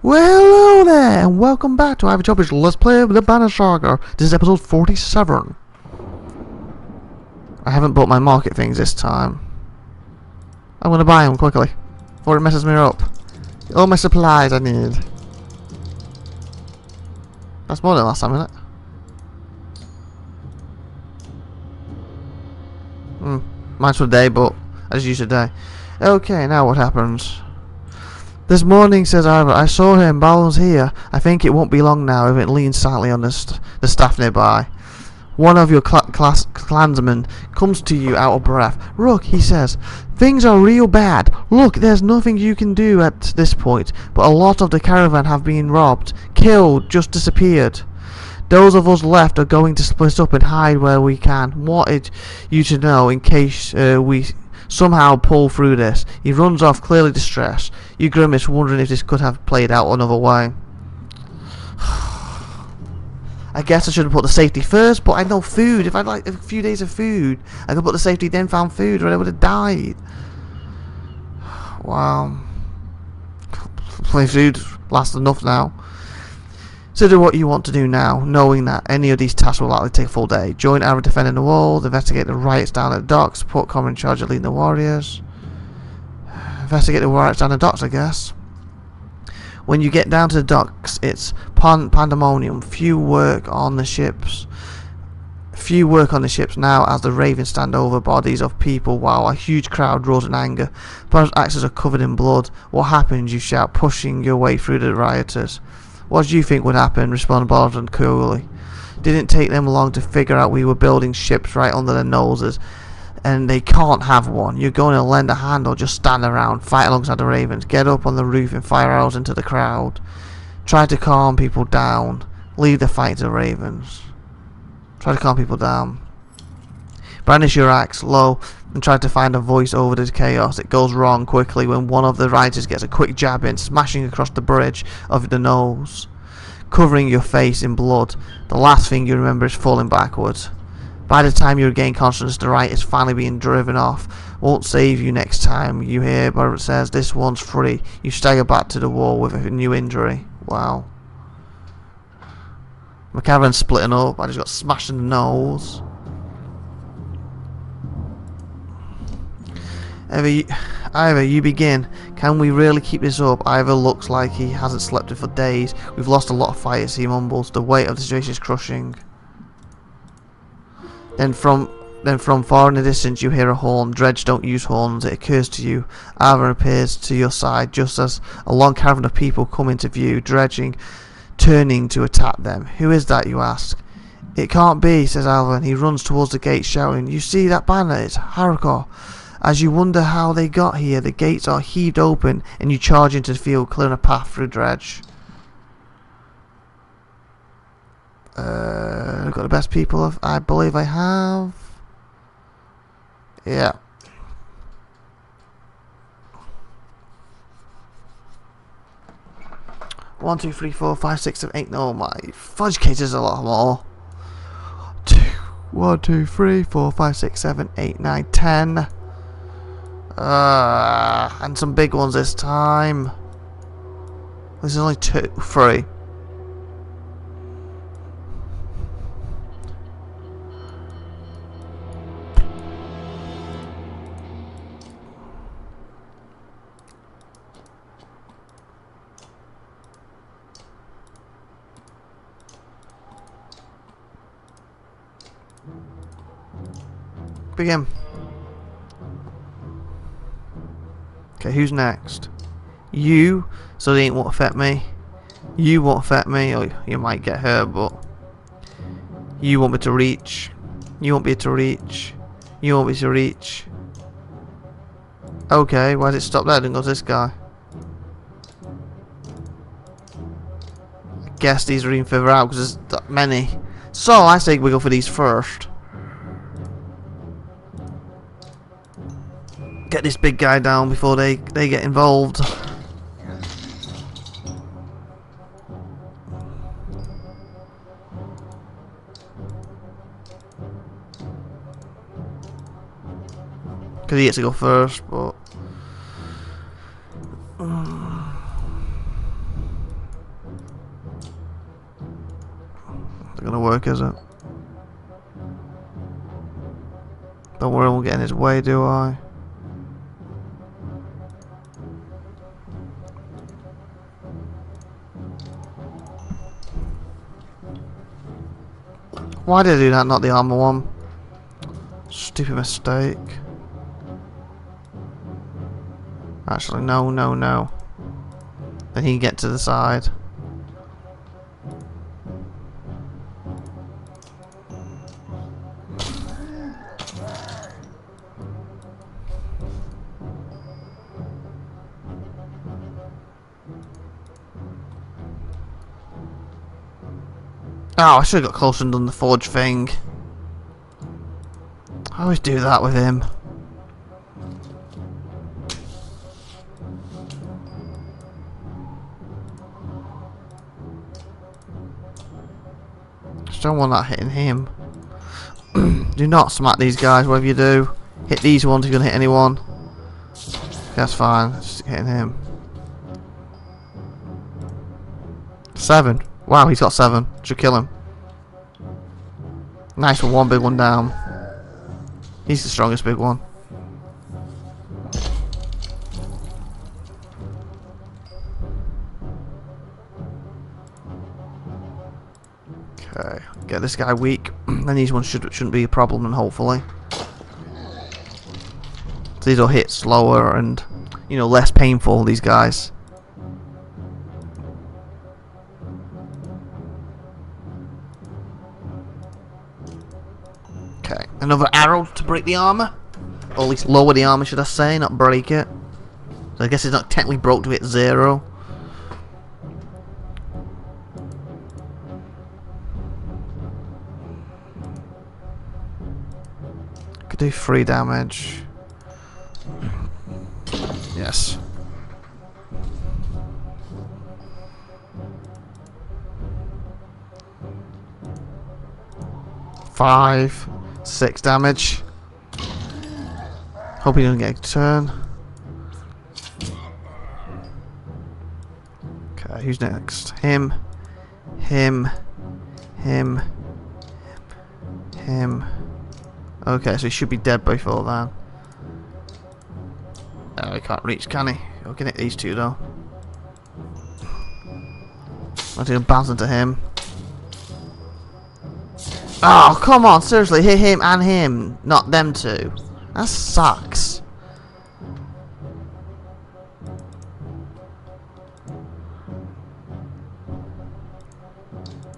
Well, hello there, and welcome back to IVATOPIA's Let's Play of the Banner Saga. This is episode 47. I haven't bought my market things this time. I'm gonna buy them quickly, before it messes me up. All my supplies I need. That's more than last time, isn't it? Mine's for the day, but I just used today. Okay, now what happens? This morning, says Ira, I saw him, Balon's here. I think it won't be long now if it leans silently on the staff nearby. One of your clansmen comes to you out of breath. Rook, he says, things are real bad. Look, there's nothing you can do at this point, but a lot of the caravan have been robbed, killed, just disappeared. Those of us left are going to split up and hide where we can. Wanted you to know in case we somehow pull through this. He runs off, clearly distressed. You grimace, wondering if this could have played out another way. I guess I should have put the safety first, but I know food. If I'd like a few days of food, I could put the safety, then found food, or I would have died. Wow. Plenty food lasts enough now. Consider what you want to do now, knowing that any of these tasks will likely take a full day. Join Aaron defending the walls, investigate the riots down at the docks, put Common in charge of leading the warriors. Investigate the riots down the docks, I guess. When you get down to the docks, it's pandemonium. Few work on the ships now as the ravens stand over bodies of people while a huge crowd roars in anger. Perhaps axes are covered in blood. What happens, you shout, pushing your way through the rioters. What do you think would happen? Responded Bolton coolly. Didn't take them long to figure out we were building ships right under their noses, and they can't have one. You're going to lend a hand or just stand around, fight alongside the ravens, get up on the roof and fire arrows into the crowd. Try to calm people down. Leave the fight to the ravens. Try to calm people down. Brandish your axe low and try to find a voice over the chaos. It goes wrong quickly when one of the rioters gets a quick jab in, smashing across the bridge of the nose, covering your face in blood. The last thing you remember is falling backwards. By the time you regain consciousness, the riot is finally being driven off. Won't save you next time. You hear Barrett says, this one's free. You stagger back to the wall with a new injury. Wow. My caravan's splitting up. I just got smashed in the nose. Ivor, you begin. Can we really keep this up? Ivor looks like he hasn't slept for days. We've lost a lot of fights, he mumbles. The weight of the situation is crushing. Then from far in the distance you hear a horn. Dredge don't use horns. It occurs to you. Ivor appears to your side just as a long caravan of people come into view, dredging, turning to attack them. Who is that, you ask? It can't be, says Alvin. He runs towards the gate shouting, you see that banner? It's Harakor. As you wonder how they got here, the gates are heaved open and you charge into the field, clearing a path through Dredge. I've got the best people I believe I have. Yeah. One, two, three, four, five, six, seven, eight. No, my fudge case is a lot more. 1, 2, 3, 4, 5, 6, 7, 8, 9, 10. And some big ones this time. This is only 3. Begin. Okay, who's next? You, so they won't affect me. You won't affect me, or you might get hurt, but you won't be to reach. You won't be to reach. You won't be to reach. Okay, why did it stop there? Didn't go to this guy. I guess these are even further out because there's that many. So I say we go for these first. Get this big guy down before they get involved. Because he gets to go first, but gonna work, is it? Don't worry, I won't get in his way, do I? Why did I do that, not the armor one? Stupid mistake. Actually, no, no, no. Then he can get to the side. Oh, I should have got closer and done the forge thing. I always do that with him. Just don't want that hitting him. Do not smack these guys, whatever you do. Hit these ones if you're gonna hit anyone. That's fine, just hitting him. 7. Wow, he's got 7. Should kill him. Nice for one big one down. He's the strongest big one. Okay, get this guy weak. Then these ones shouldn't be a problem, and hopefully. So these will hit slower and, you know, less painful, these guys. Okay, another arrow to break the armor. Or at least lower the armor, should I say, not break it. So I guess it's not technically broke to hit 0. Could do 3 damage. Yes. 5, 6 damage. Hope he doesn't get a turn. Okay, who's next? Him. Him. Him. Him. Okay, so he should be dead before then. Oh, he can't reach, can he? We'll get these two though. I'll do a bounce into him. Oh, come on, seriously, hit him and him, not them two. That sucks.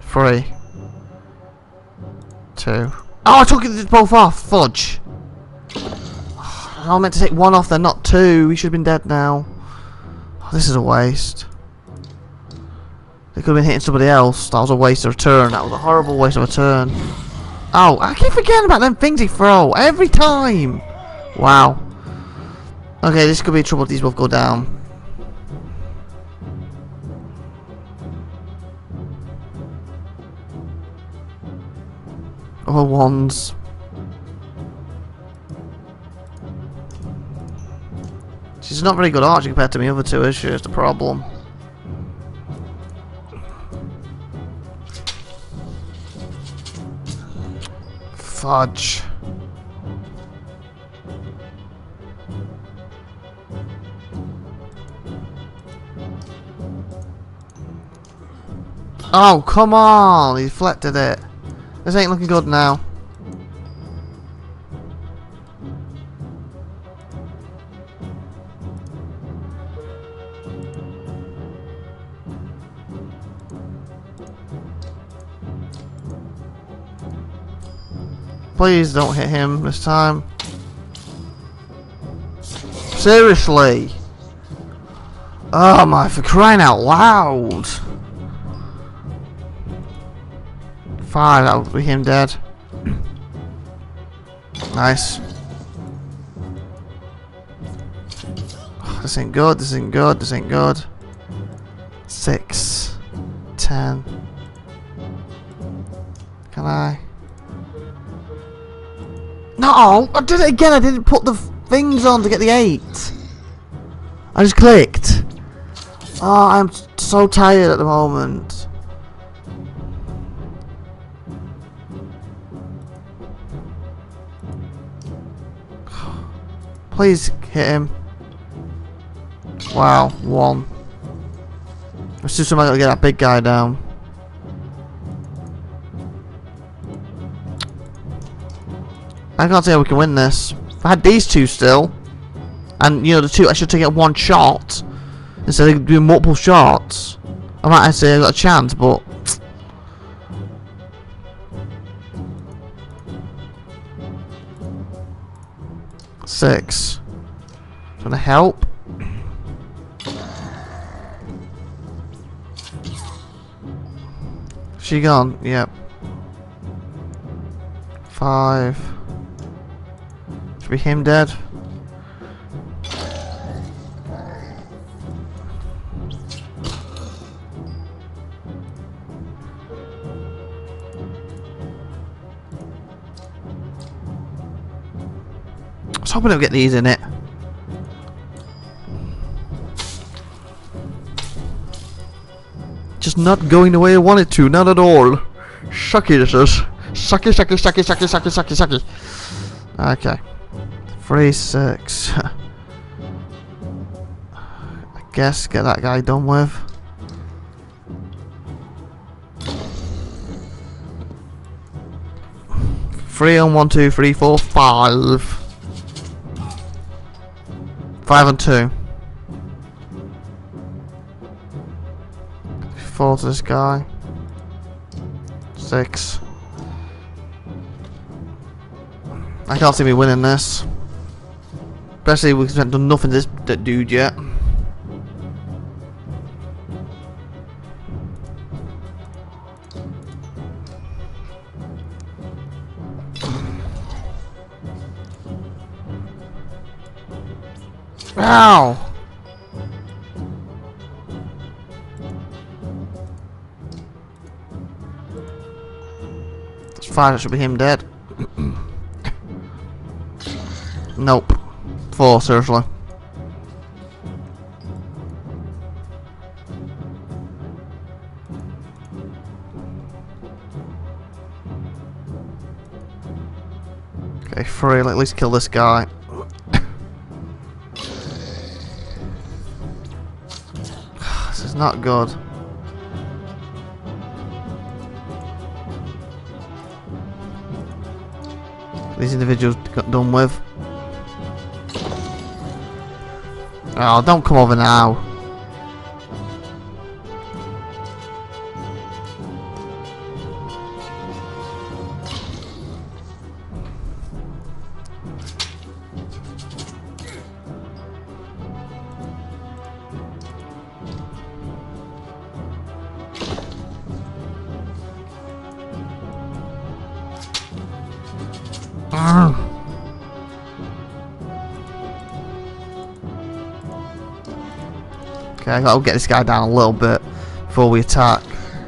Three. 2. Oh, I took it both off. Fudge. I meant to take 1 off, then not 2. He should have been dead now. Oh, this is a waste. They could have been hitting somebody else. That was a waste of a turn. That was a horrible waste of a turn. Oh, I keep forgetting about them things he throw every time. Wow. Okay, this could be trouble if these both go down. All ones. She's not very good archer compared to the other two, is she? It's the problem. Fudge. Oh, come on! He deflected it. This ain't looking good now. Please don't hit him this time. Seriously. Oh my, for crying out loud. 5, that would be him dead. Nice. Oh, this ain't good, this ain't good, this ain't good. 6, 10. Can I? No! I did it again, I didn't put the things on to get the 8. I just clicked. Oh, I'm so tired at the moment. Please hit him. Wow, 1. Let's do something to get that big guy down. I can't see how we can win this. If I had these two still, and you know the two I should take it one shot instead of doing multiple shots, I might say I got a chance, but six. Trying to help. She gone? Yep. 5. Should be him dead. I was hoping I'd get these in it. Just not going the way I wanted to, not at all. Sucky this is. Sucky, sucky, sucky, sucky, sucky, sucky, sucky. Okay. 3, 6. I guess get that guy done with. Three on 1, 2, 3, 4, 5. 5 and 2. 4 to this guy. 6. I can't see me winning this. Especially we haven't done nothing to this dude yet. Ow! That's 5, that should be him dead. Nope. 4, seriously. Okay, 3, at least kill this guy. This is not good. These individuals got done with. Oh, don't come over now. Okay, I'll get this guy down a little bit before we attack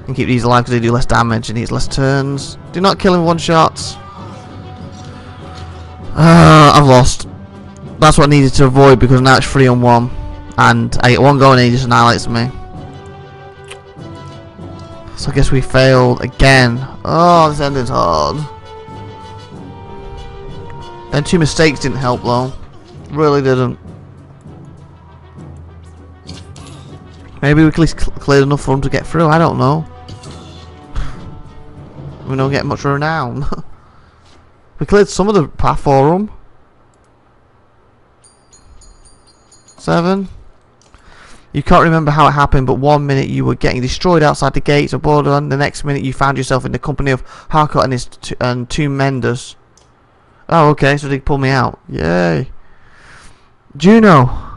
and keep these alive because they do less damage and needs less turns. Do not kill him with 1 shot. I've lost. That's what I needed to avoid because now it's 3 on 1 and I get 1 go and he just annihilates me. So I guess we failed again. Oh, this ending's hard. Then 2 mistakes didn't help though. Really didn't. Maybe we at least cleared enough for them to get through, I don't know. We don't get much renown. We cleared some of the path for them. 7. You can't remember how it happened, but 1 minute you were getting destroyed outside the gates of Borderland, the next minute you found yourself in the company of Harcourt and his 2 menders. Oh, okay, so they pulled me out. Yay. Juno.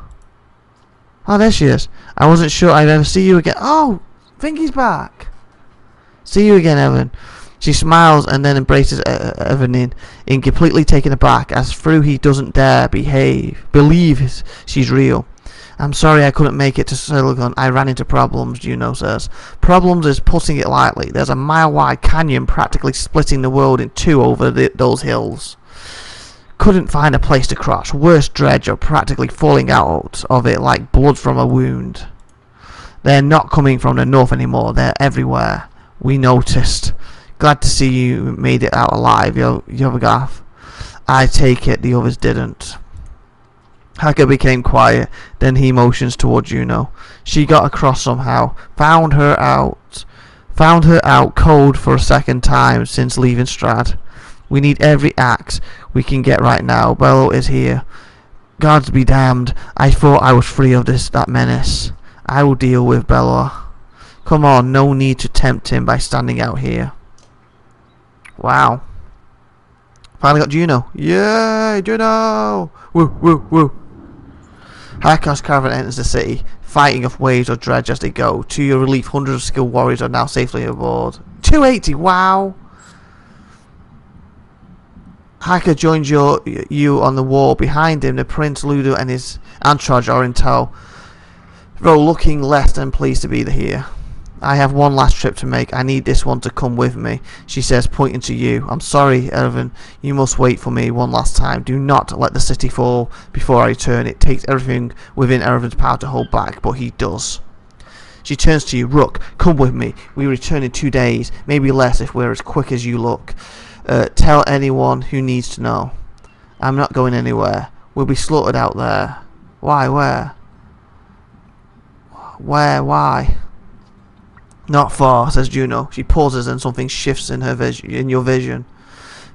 Oh, there she is. I wasn't sure I'd ever see you again. Oh, Finky's back. See you again, Evan. She smiles and then embraces Evan in completely taken aback as through he doesn't dare believe she's real. I'm sorry I couldn't make it to Silicon. I ran into problems, Juno says. Problems is putting it lightly. There's a mile-wide canyon practically splitting the world in 2 over those hills. Couldn't find a place to cross. Worst dredge are practically falling out of it like blood from a wound. They're not coming from the north anymore. They're everywhere. We noticed. Glad to see you made it out alive, Yovagath. I take it the others didn't. Hacker became quiet, then he motions toward Juno. She got across somehow, found her out cold for a second time since leaving Strad. We need every axe we can get right now. Bello is here. Gods be damned, I thought I was free of that menace. I will deal with Bello. Come on, no need to tempt him by standing out here. Wow. Finally got Juno. Yay, Juno! Woo, woo, woo. Hacker's caravan enters the city, fighting off waves of dredge as they go. To your relief, hundreds of skilled warriors are now safely aboard. 280, wow! Hacker joins you on the wall. Behind him, the Prince Ludo and his entourage are in tow. Though looking less than pleased to be here. I have one last trip to make. I need this one to come with me, she says, pointing to you. I'm sorry, Ervin. You must wait for me one last time. Do not let the city fall before I return. It takes everything within Ervin's power to hold back, but he does. She turns to you. Rook, come with me. We return in 2 days, maybe less if we're as quick as you look. Tell anyone who needs to know. I'm not going anywhere. We'll be slaughtered out there. Why? Where? Why? Not far, says Juno. She pauses and something shifts in your vision.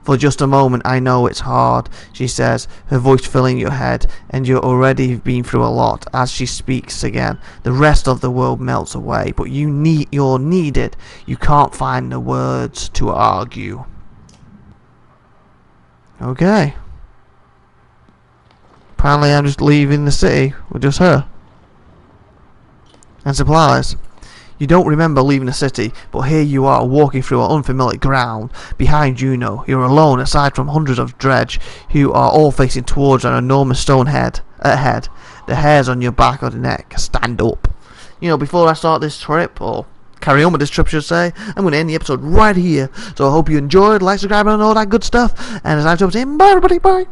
For just a moment, I know it's hard, she says, her voice filling your head, and you're already been through a lot. As she speaks again, the rest of the world melts away, but you're needed. You can't find the words to argue. Okay. Apparently I'm just leaving the city with just her. And supplies. You don't remember leaving the city, but here you are walking through unfamiliar ground. Behind Juno, you're alone aside from hundreds of dredge who are all facing towards an enormous stone head. The hairs on your back or the neck stand up. You know, before I start this trip, or carry on with this trip, I should say, I'm going to end the episode right here. So I hope you enjoyed, like, subscribe, and all that good stuff. And as I'm saying, bye everybody, bye.